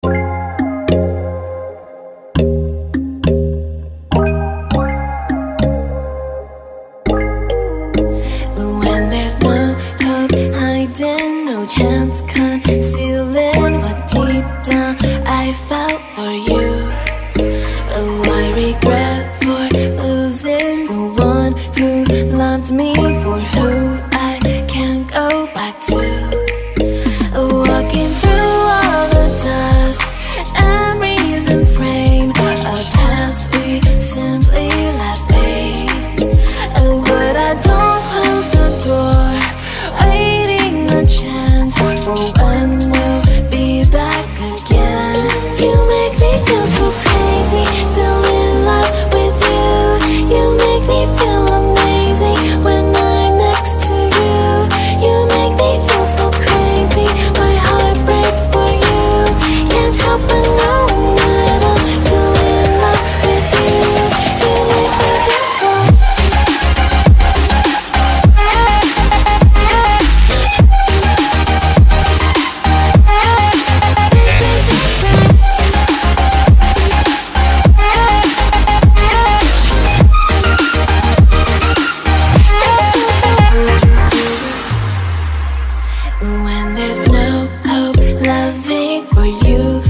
When there's no hope hiding, no chance concealing what deep down I felt for you. Oh, I regret for losing the one who loved me, for who I can't go back to. Walking through all the dust, memories and frame a past we simply let fade. Oh, but I don't close the door, waiting a chance for when we'll be back again. You make me feel so crazy, still in love with you. You make me feel amazing when I'm next to you. You make me feel so crazy, my heart breaks for you. Can't help but know that I'm still in love with you. You make me feel so. When there's no hope loving for you,